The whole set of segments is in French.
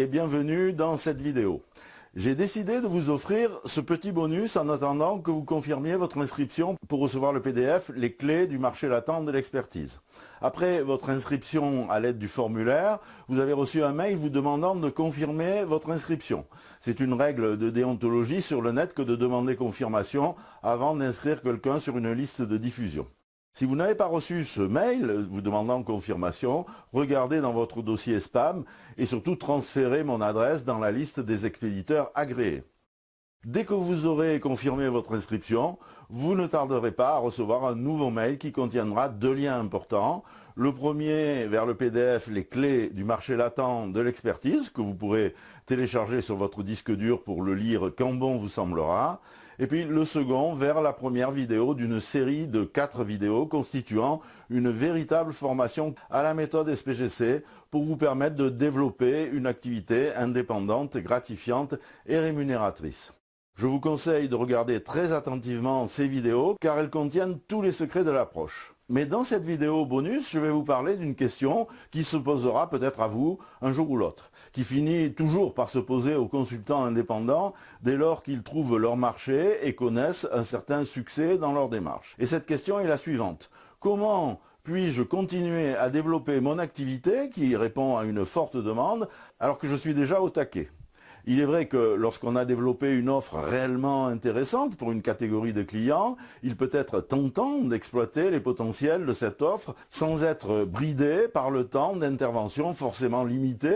et bienvenue dans cette vidéo. J'ai décidé de vous offrir ce petit bonus en attendant que vous confirmiez votre inscription pour recevoir le PDF « Les clés du marché latent de l'expertise ». Après votre inscription à l'aide du formulaire, vous avez reçu un mail vous demandant de confirmer votre inscription. C'est une règle de déontologie sur le net que de demander confirmation avant d'inscrire quelqu'un sur une liste de diffusion. Si vous n'avez pas reçu ce mail vous demandant confirmation, regardez dans votre dossier spam et surtout transférez mon adresse dans la liste des expéditeurs agréés. Dès que vous aurez confirmé votre inscription, vous ne tarderez pas à recevoir un nouveau mail qui contiendra deux liens importants. Le premier vers le PDF « Les clés du marché latent de l'expertise » que vous pourrez télécharger sur votre disque dur pour le lire quand bon vous semblera. Et puis le second vers la première vidéo d'une série de 4 vidéos constituant une véritable formation à la méthode SPGC pour vous permettre de développer une activité indépendante, gratifiante et rémunératrice. Je vous conseille de regarder très attentivement ces vidéos car elles contiennent tous les secrets de l'approche. Mais dans cette vidéo bonus, je vais vous parler d'une question qui se posera peut-être à vous un jour ou l'autre, qui finit toujours par se poser aux consultants indépendants dès lors qu'ils trouvent leur marché et connaissent un certain succès dans leur démarche. Et cette question est la suivante. Comment puis-je continuer à développer mon activité qui répond à une forte demande alors que je suis déjà au taquet ? Il est vrai que lorsqu'on a développé une offre réellement intéressante pour une catégorie de clients, il peut être tentant d'exploiter les potentiels de cette offre sans être bridé par le temps d'intervention forcément limité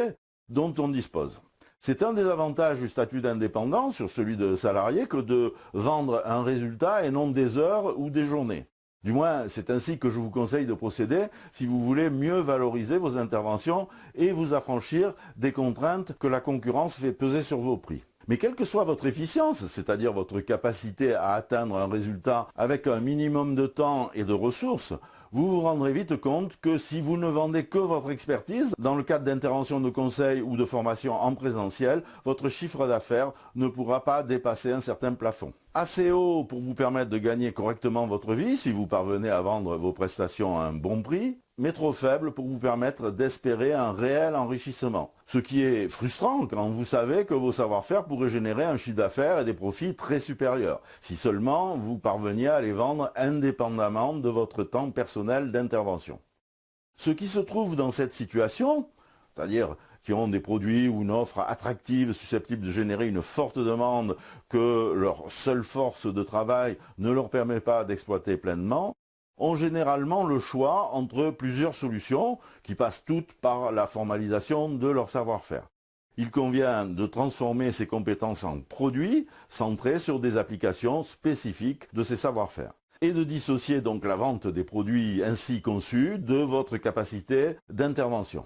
dont on dispose. C'est un des avantages du statut d'indépendant sur celui de salarié que de vendre un résultat et non des heures ou des journées. Du moins, c'est ainsi que je vous conseille de procéder si vous voulez mieux valoriser vos interventions et vous affranchir des contraintes que la concurrence fait peser sur vos prix. Mais quelle que soit votre efficience, c'est-à-dire votre capacité à atteindre un résultat avec un minimum de temps et de ressources, vous vous rendrez vite compte que si vous ne vendez que votre expertise, dans le cadre d'interventions de conseil ou de formation en présentiel, votre chiffre d'affaires ne pourra pas dépasser un certain plafond. Assez haut pour vous permettre de gagner correctement votre vie si vous parvenez à vendre vos prestations à un bon prix, mais trop faible pour vous permettre d'espérer un réel enrichissement. Ce qui est frustrant quand vous savez que vos savoir-faire pourraient générer un chiffre d'affaires et des profits très supérieurs, si seulement vous parveniez à les vendre indépendamment de votre temps personnel d'intervention. Ceux qui se trouvent dans cette situation, c'est-à-dire qui ont des produits ou une offre attractive susceptible de générer une forte demande que leur seule force de travail ne leur permet pas d'exploiter pleinement, ont généralement le choix entre plusieurs solutions qui passent toutes par la formalisation de leur savoir-faire. Il convient de transformer ces compétences en produits centrés sur des applications spécifiques de ces savoir-faire et de dissocier donc la vente des produits ainsi conçus de votre capacité d'intervention.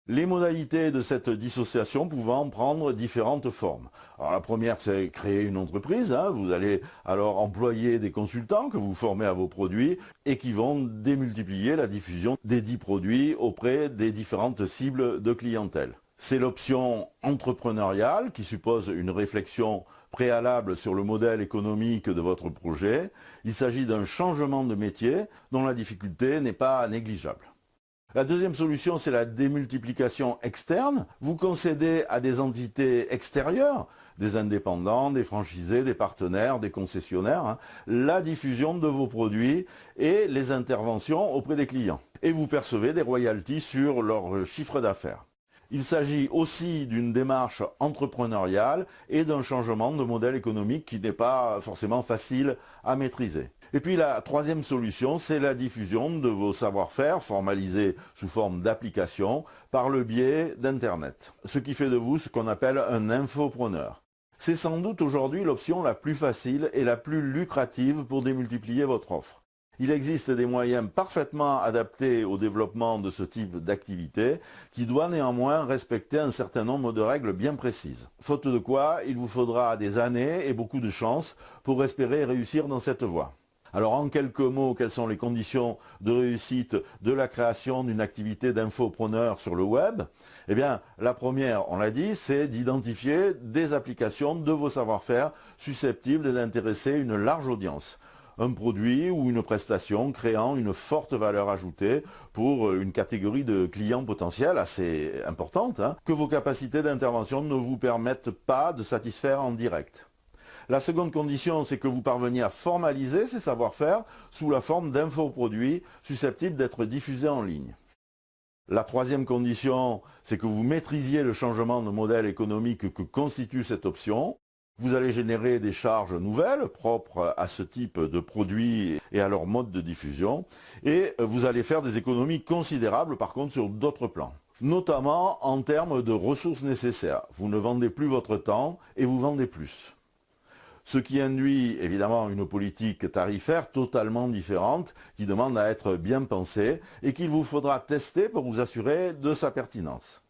Les modalités de cette dissociation pouvant prendre différentes formes. Alors la première, c'est créer une entreprise. Vous allez alors employer des consultants que vous formez à vos produits et qui vont démultiplier la diffusion des dits produits auprès des différentes cibles de clientèle. C'est l'option entrepreneuriale qui suppose une réflexion préalable sur le modèle économique de votre projet. Il s'agit d'un changement de métier dont la difficulté n'est pas négligeable. La deuxième solution, c'est la démultiplication externe. Vous concédez à des entités extérieures, des indépendants, des franchisés, des partenaires, des concessionnaires, la diffusion de vos produits et les interventions auprès des clients. Et vous percevez des royalties sur leur chiffre d'affaires. Il s'agit aussi d'une démarche entrepreneuriale et d'un changement de modèle économique qui n'est pas forcément facile à maîtriser. Et puis la troisième solution, c'est la diffusion de vos savoir-faire formalisés sous forme d'application par le biais d'Internet. Ce qui fait de vous ce qu'on appelle un infopreneur. C'est sans doute aujourd'hui l'option la plus facile et la plus lucrative pour démultiplier votre offre. Il existe des moyens parfaitement adaptés au développement de ce type d'activité qui doit néanmoins respecter un certain nombre de règles bien précises. Faute de quoi, il vous faudra des années et beaucoup de chance pour espérer réussir dans cette voie. Alors en quelques mots, quelles sont les conditions de réussite de la création d'une activité d'infopreneur sur le web ? Eh bien, la première, on l'a dit, c'est d'identifier des applications de vos savoir-faire susceptibles d'intéresser une large audience. un produit ou une prestation créant une forte valeur ajoutée pour une catégorie de clients potentiels assez importante, que vos capacités d'intervention ne vous permettent pas de satisfaire en direct. La seconde condition, c'est que vous parveniez à formaliser ces savoir-faire sous la forme d'infoproduits susceptibles d'être diffusés en ligne. La troisième condition, c'est que vous maîtrisiez le changement de modèle économique que constitue cette option. Vous allez générer des charges nouvelles propres à ce type de produits et à leur mode de diffusion. Et vous allez faire des économies considérables par contre sur d'autres plans. Notamment en termes de ressources nécessaires. Vous ne vendez plus votre temps et vous vendez plus. Ce qui induit évidemment une politique tarifaire totalement différente qui demande à être bien pensée et qu'il vous faudra tester pour vous assurer de sa pertinence.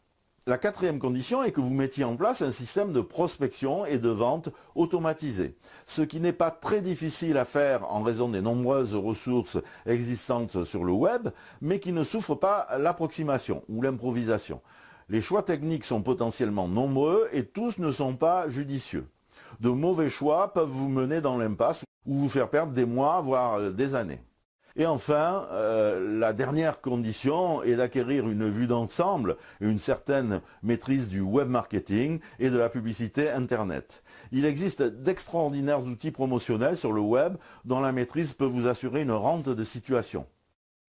La quatrième condition est que vous mettiez en place un système de prospection et de vente automatisé, ce qui n'est pas très difficile à faire en raison des nombreuses ressources existantes sur le web, mais qui ne souffre pas l'approximation ou l'improvisation. Les choix techniques sont potentiellement nombreux et tous ne sont pas judicieux. De mauvais choix peuvent vous mener dans l'impasse ou vous faire perdre des mois, voire des années. Et enfin, la dernière condition est d'acquérir une vue d'ensemble et une certaine maîtrise du web marketing et de la publicité Internet. Il existe d'extraordinaires outils promotionnels sur le web dont la maîtrise peut vous assurer une rente de situation.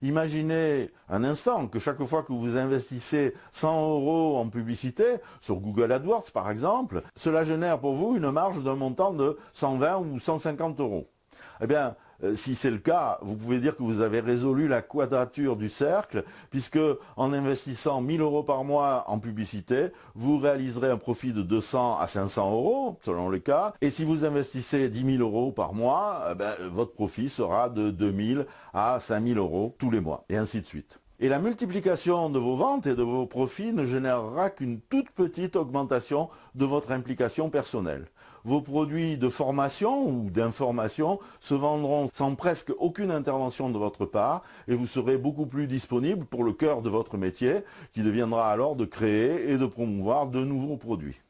Imaginez un instant que chaque fois que vous investissez 100 € en publicité, sur Google AdWords par exemple, cela génère pour vous une marge d'un montant de 120 ou 150 €. Eh bien, si c'est le cas, vous pouvez dire que vous avez résolu la quadrature du cercle, puisque en investissant 1000 € par mois en publicité, vous réaliserez un profit de 200 à 500 € selon le cas. Et si vous investissez 10 000 € par mois, votre profit sera de 2000 à 5000 € tous les mois, et ainsi de suite. Et la multiplication de vos ventes et de vos profits ne générera qu'une toute petite augmentation de votre implication personnelle. Vos produits de formation ou d'information se vendront sans presque aucune intervention de votre part et vous serez beaucoup plus disponible pour le cœur de votre métier qui deviendra alors de créer et de promouvoir de nouveaux produits.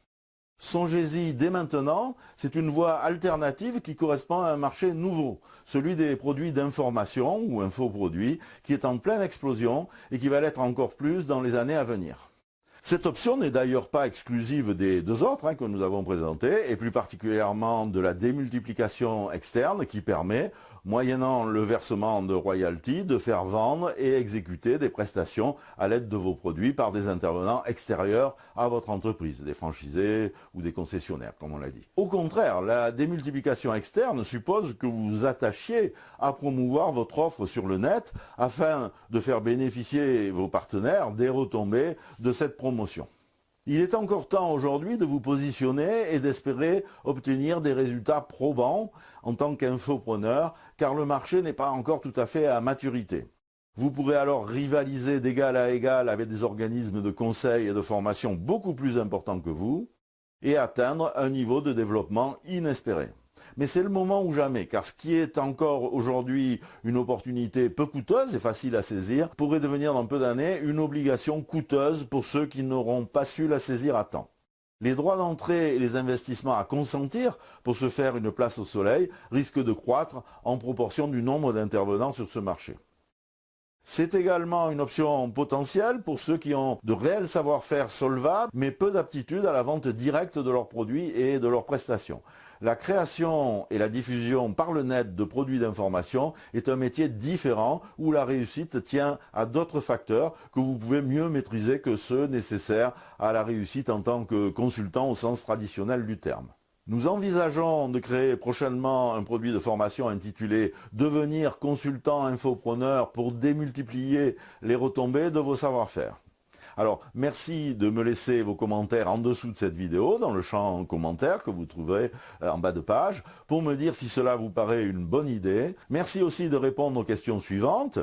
Songez-y dès maintenant, c'est une voie alternative qui correspond à un marché nouveau, celui des produits d'information ou infoproduits qui est en pleine explosion et qui va l'être encore plus dans les années à venir. Cette option n'est d'ailleurs pas exclusive des deux autres que nous avons présentées, et plus particulièrement de la démultiplication externe qui permet, moyennant le versement de royalties, de faire vendre et exécuter des prestations à l'aide de vos produits par des intervenants extérieurs à votre entreprise, des franchisés ou des concessionnaires, comme on l'a dit. Au contraire, la démultiplication externe suppose que vous vous attachiez à promouvoir votre offre sur le net afin de faire bénéficier vos partenaires des retombées de cette promotion. Il est encore temps aujourd'hui de vous positionner et d'espérer obtenir des résultats probants en tant qu'infopreneur, car le marché n'est pas encore tout à fait à maturité. Vous pourrez alors rivaliser d'égal à égal avec des organismes de conseil et de formation beaucoup plus importants que vous et atteindre un niveau de développement inespéré. Mais c'est le moment ou jamais, car ce qui est encore aujourd'hui une opportunité peu coûteuse et facile à saisir, pourrait devenir dans peu d'années une obligation coûteuse pour ceux qui n'auront pas su la saisir à temps. Les droits d'entrée et les investissements à consentir pour se faire une place au soleil risquent de croître en proportion du nombre d'intervenants sur ce marché. C'est également une option potentielle pour ceux qui ont de réels savoir-faire solvables, mais peu d'aptitude à la vente directe de leurs produits et de leurs prestations. La création et la diffusion par le net de produits d'information est un métier différent où la réussite tient à d'autres facteurs que vous pouvez mieux maîtriser que ceux nécessaires à la réussite en tant que consultant au sens traditionnel du terme. Nous envisageons de créer prochainement un produit de formation intitulé « Devenir consultant infopreneur pour démultiplier les retombées de vos savoir-faire ». Alors, merci de me laisser vos commentaires en dessous de cette vidéo, dans le champ commentaires que vous trouverez en bas de page, pour me dire si cela vous paraît une bonne idée. Merci aussi de répondre aux questions suivantes.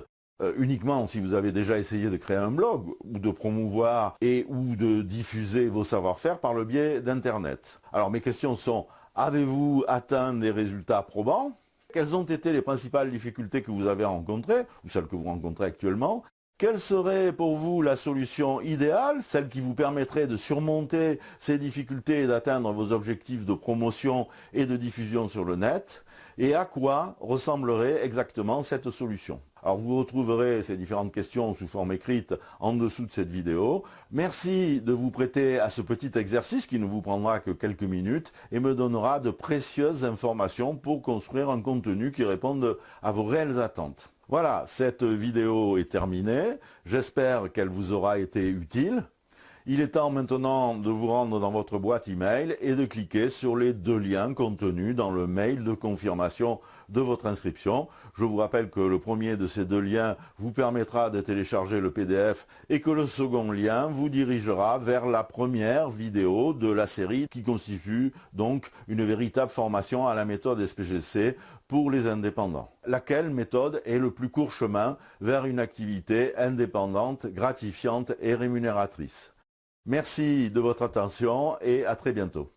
Uniquement si vous avez déjà essayé de créer un blog ou de promouvoir et ou de diffuser vos savoir-faire par le biais d'Internet. Alors mes questions sont, avez-vous atteint des résultats probants? Quelles ont été les principales difficultés que vous avez rencontrées ou celles que vous rencontrez actuellement? Quelle serait pour vous la solution idéale, celle qui vous permettrait de surmonter ces difficultés et d'atteindre vos objectifs de promotion et de diffusion sur le net? Et à quoi ressemblerait exactement cette solution? Alors vous retrouverez ces différentes questions sous forme écrite en dessous de cette vidéo. Merci de vous prêter à ce petit exercice qui ne vous prendra que quelques minutes et me donnera de précieuses informations pour construire un contenu qui réponde à vos réelles attentes. Voilà, cette vidéo est terminée. J'espère qu'elle vous aura été utile. Il est temps maintenant de vous rendre dans votre boîte email et de cliquer sur les 2 liens contenus dans le mail de confirmation de votre inscription. Je vous rappelle que le premier de ces 2 liens vous permettra de télécharger le PDF et que le second lien vous dirigera vers la première vidéo de la série qui constitue donc une véritable formation à la méthode SPGC pour les indépendants. Laquelle méthode est le plus court chemin vers une activité indépendante, gratifiante et rémunératrice? Merci de votre attention et à très bientôt.